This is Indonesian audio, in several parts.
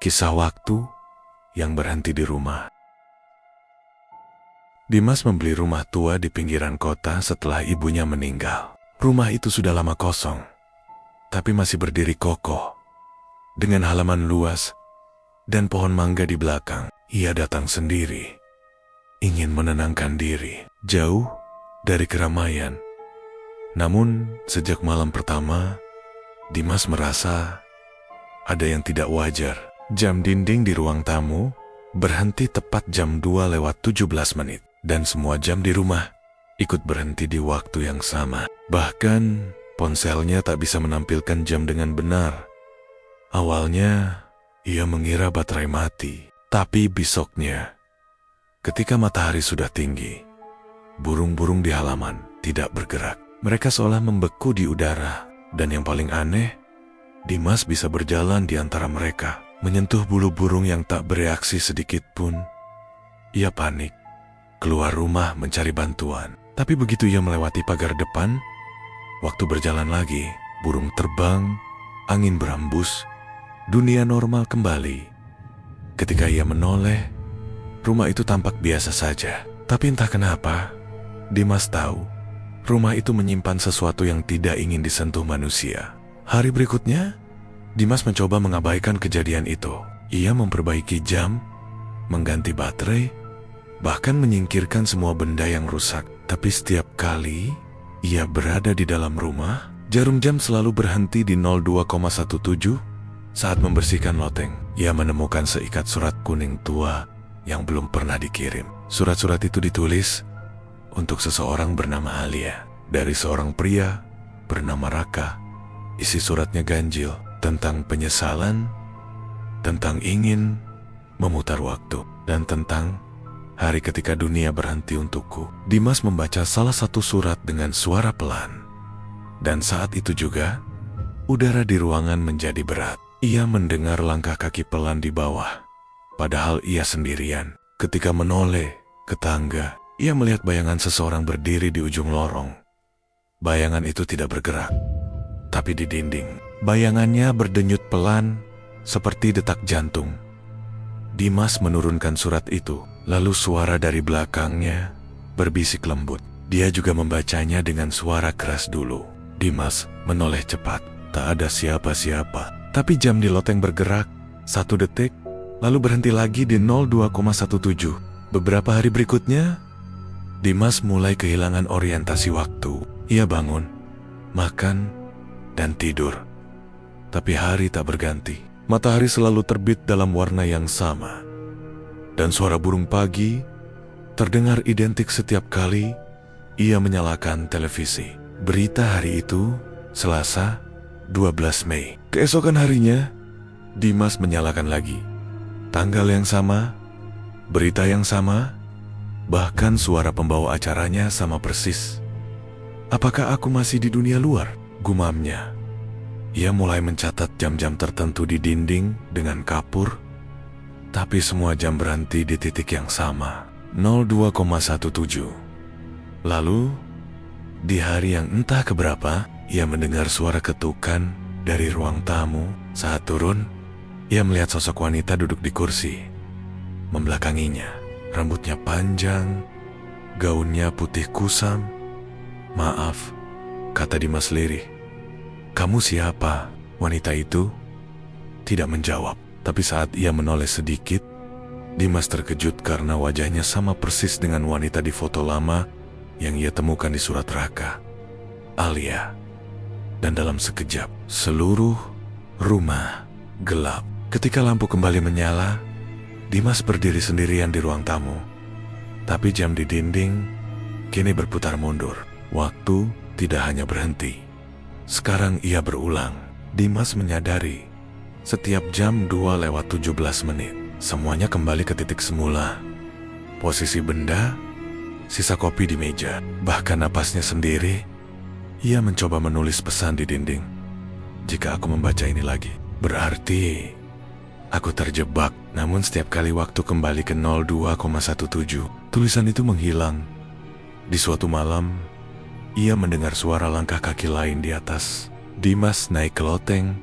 Kisah waktu yang berhenti di rumah. Dimas membeli rumah tua di pinggiran kota setelah ibunya meninggal. Rumah itu sudah lama kosong, tapi masih berdiri kokoh. Dengan halaman luas dan pohon mangga di belakang, ia datang sendiri. Ingin menenangkan diri, jauh dari keramaian. Namun, sejak malam pertama, Dimas merasa ada yang tidak wajar. Jam dinding di ruang tamu berhenti tepat jam 2:17, dan semua jam di rumah ikut berhenti di waktu yang sama. Bahkan ponselnya tak bisa menampilkan jam dengan benar. Awalnya ia mengira baterai mati, tapi besoknya ketika matahari sudah tinggi, burung-burung di halaman tidak bergerak. Mereka seolah membeku di udara, dan yang paling aneh, Dimas bisa berjalan di antara mereka, menyentuh bulu burung yang tak bereaksi sedikit pun. Ia panik, keluar rumah mencari bantuan. Tapi begitu ia melewati pagar depan, waktu berjalan lagi, burung terbang, angin berhembus, dunia normal kembali. Ketika ia menoleh, rumah itu tampak biasa saja. Tapi entah kenapa, Dimas tahu, rumah itu menyimpan sesuatu yang tidak ingin disentuh manusia. Hari berikutnya, Dimas mencoba mengabaikan kejadian itu. Ia memperbaiki jam, mengganti baterai, bahkan menyingkirkan semua benda yang rusak. Tapi setiap kali ia berada di dalam rumah, jarum jam selalu berhenti di 02,17. Saat membersihkan loteng, ia menemukan seikat surat kuning tua yang belum pernah dikirim. Surat-surat itu ditulis untuk seseorang bernama Alia, dari seorang pria bernama Raka. Isi suratnya ganjil, tentang penyesalan, tentang ingin memutar waktu, dan tentang hari ketika dunia berhenti untukku. Dimas membaca salah satu surat dengan suara pelan. Dan saat itu juga, udara di ruangan menjadi berat. Ia mendengar langkah kaki pelan di bawah, padahal ia sendirian. Ketika menoleh ke tangga, ia melihat bayangan seseorang berdiri di ujung lorong. Bayangan itu tidak bergerak, tapi di dinding, bayangannya berdenyut pelan seperti detak jantung. Dimas menurunkan surat itu, lalu suara dari belakangnya berbisik lembut. Dia juga membacanya dengan suara keras dulu. Dimas menoleh cepat, tak ada siapa-siapa. Tapi jam di loteng bergerak 1 detik, lalu berhenti lagi di 02,17. Beberapa hari berikutnya, Dimas mulai kehilangan orientasi waktu. Ia bangun, makan, dan tidur. Tapi hari tak berganti. Matahari selalu terbit dalam warna yang sama. Dan suara burung pagi terdengar identik setiap kali ia menyalakan televisi. Berita hari itu, Selasa, 12 Mei. Keesokan harinya, Dimas menyalakan lagi. Tanggal yang sama, berita yang sama, bahkan suara pembawa acaranya sama persis. Apakah aku masih di dunia luar? Gumamnya. Ia mulai mencatat jam-jam tertentu di dinding dengan kapur, tapi semua jam berhenti di titik yang sama, 02,17. Lalu, di hari yang entah keberapa, ia mendengar suara ketukan dari ruang tamu. Saat turun, ia melihat sosok wanita duduk di kursi. Membelakanginya, rambutnya panjang, gaunnya putih kusam. "Maaf," kata Dimas lirih. "Kamu siapa?" Wanita itu tidak menjawab. Tapi saat ia menoleh sedikit, Dimas terkejut karena wajahnya sama persis dengan wanita di foto lama yang ia temukan di surat Raka, Alia. Dan dalam sekejap, seluruh rumah gelap. Ketika lampu kembali menyala, Dimas berdiri sendirian di ruang tamu. Tapi jam di dinding kini berputar mundur. Waktu tidak hanya berhenti. Sekarang ia berulang. Dimas menyadari setiap jam 2:17, semuanya kembali ke titik semula. Posisi benda, sisa kopi di meja, bahkan napasnya sendiri. Ia mencoba menulis pesan di dinding. "Jika aku membaca ini lagi, berarti aku terjebak." Namun setiap kali waktu kembali ke 02,17, tulisan itu menghilang. Di suatu malam, ia mendengar suara langkah kaki lain di atas. Dimas naik ke loteng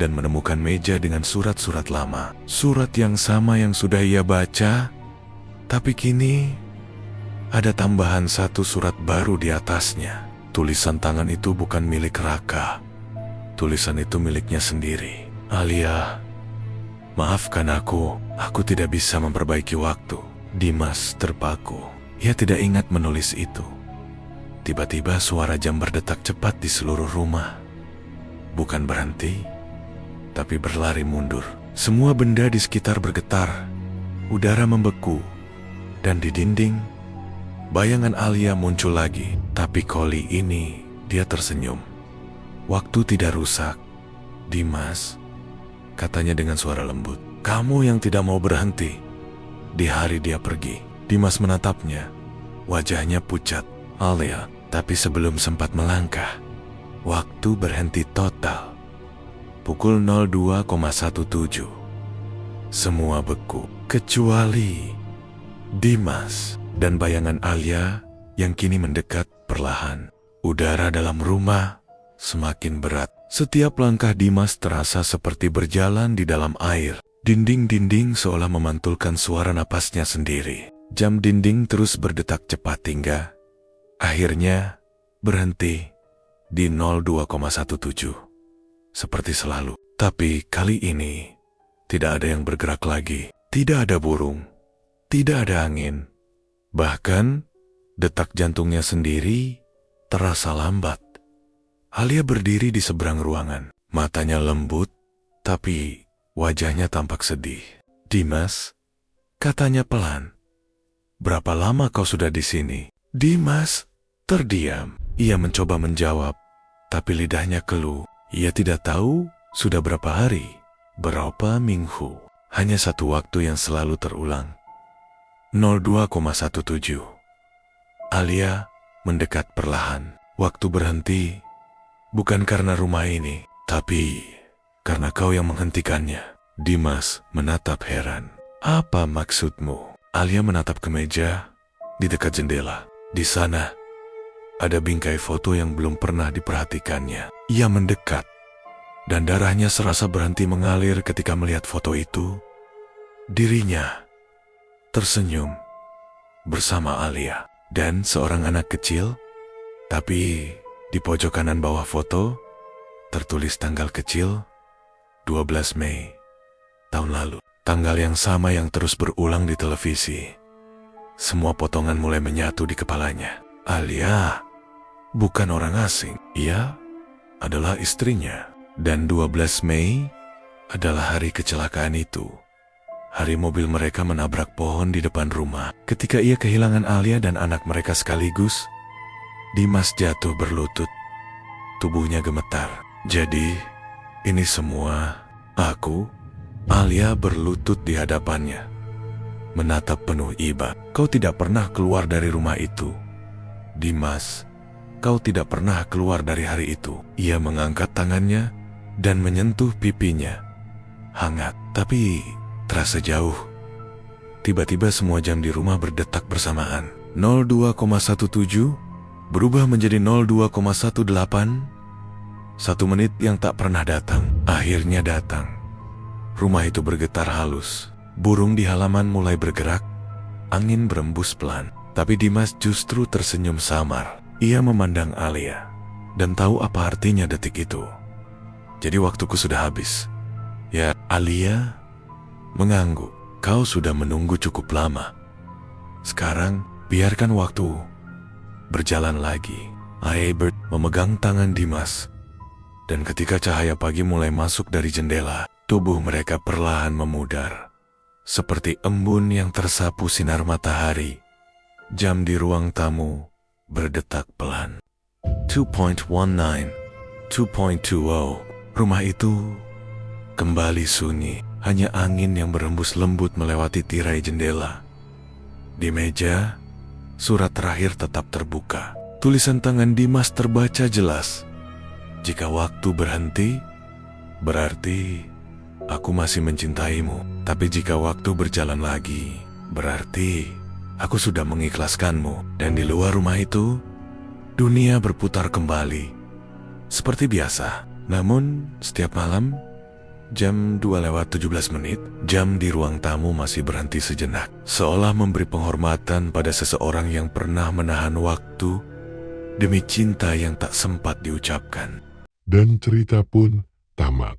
dan menemukan meja dengan surat-surat lama. Surat yang sama yang sudah ia baca, tapi kini ada tambahan satu surat baru di atasnya. Tulisan tangan itu bukan milik Raka. Tulisan itu miliknya sendiri. Alia, maafkan aku tidak bisa memperbaiki waktu. Dimas terpaku. Ia tidak ingat menulis itu. Tiba-tiba suara jam berdetak cepat di seluruh rumah. Bukan berhenti, tapi berlari mundur. Semua benda di sekitar bergetar. Udara membeku. Dan di dinding, bayangan Alia muncul lagi. Tapi kali ini, dia tersenyum. Waktu tidak rusak. Dimas, katanya dengan suara lembut. Kamu yang tidak mau berhenti. Di hari dia pergi, Dimas menatapnya. Wajahnya pucat. Alia, tapi sebelum sempat melangkah, waktu berhenti total. Pukul 02,17. Semua beku, kecuali Dimas dan bayangan Alia yang kini mendekat perlahan. Udara dalam rumah semakin berat. Setiap langkah Dimas terasa seperti berjalan di dalam air. Dinding-dinding seolah memantulkan suara napasnya sendiri. Jam dinding terus berdetak cepat hingga akhirnya berhenti di 02,17. Seperti selalu. Tapi kali ini tidak ada yang bergerak lagi. Tidak ada burung. Tidak ada angin. Bahkan detak jantungnya sendiri terasa lambat. Alia berdiri di seberang ruangan. Matanya lembut, tapi wajahnya tampak sedih. Dimas, katanya pelan. Berapa lama kau sudah di sini? Dimas terdiam. Ia mencoba menjawab, tapi lidahnya keluh. Ia tidak tahu sudah berapa hari, berapa minggu. Hanya satu waktu yang selalu terulang. 02,17. Alia mendekat perlahan. Waktu berhenti, bukan karena rumah ini, tapi karena kau yang menghentikannya. Dimas menatap heran. Apa maksudmu? Alia menatap ke meja di dekat jendela. Di sana ada bingkai foto yang belum pernah diperhatikannya. Ia mendekat, dan darahnya serasa berhenti mengalir ketika melihat foto itu. Dirinya tersenyum bersama Alia dan seorang anak kecil, tapi di pojok kanan bawah foto tertulis tanggal kecil 12 Mei tahun lalu. Tanggal yang sama yang terus berulang di televisi. Semua potongan mulai menyatu di kepalanya. Alia bukan orang asing. Ia adalah istrinya. Dan 12 Mei adalah hari kecelakaan itu. Hari mobil mereka menabrak pohon di depan rumah. Ketika ia kehilangan Alia dan anak mereka sekaligus, Dimas jatuh berlutut. Tubuhnya gemetar. Jadi, ini semua aku. Alia berlutut di hadapannya, menatap penuh iba. Kau tidak pernah keluar dari rumah itu. Dimas, kau tidak pernah keluar dari hari itu. Ia mengangkat tangannya dan menyentuh pipinya. Hangat, tapi terasa jauh. Tiba-tiba semua jam di rumah berdetak bersamaan. 02,17 berubah menjadi 02,18. 1 menit yang tak pernah datang, akhirnya datang. Rumah itu bergetar halus. Burung di halaman mulai bergerak. Angin berembus pelan. Tapi Dimas justru tersenyum samar. Ia memandang Alia dan tahu apa artinya detik itu. Jadi waktuku sudah habis. Ya, Alia mengangguk. Kau sudah menunggu cukup lama. Sekarang biarkan waktu berjalan lagi. Aibert memegang tangan Dimas. Dan ketika cahaya pagi mulai masuk dari jendela, tubuh mereka perlahan memudar. Seperti embun yang tersapu sinar matahari. Jam di ruang tamu berdetak pelan. 2.19, 2.20. Rumah itu kembali sunyi. Hanya angin yang berembus lembut melewati tirai jendela. Di meja, surat terakhir tetap terbuka. Tulisan tangan Dimas terbaca jelas. Jika waktu berhenti, berarti aku masih mencintaimu. Tapi jika waktu berjalan lagi, berarti aku sudah mengikhlaskanmu. Dan di luar rumah itu, dunia berputar kembali. Seperti biasa. Namun, setiap malam, Jam 2:17, jam di ruang tamu masih berhenti sejenak, seolah memberi penghormatan pada seseorang yang pernah menahan waktu demi cinta yang tak sempat diucapkan. Dan cerita pun tamat.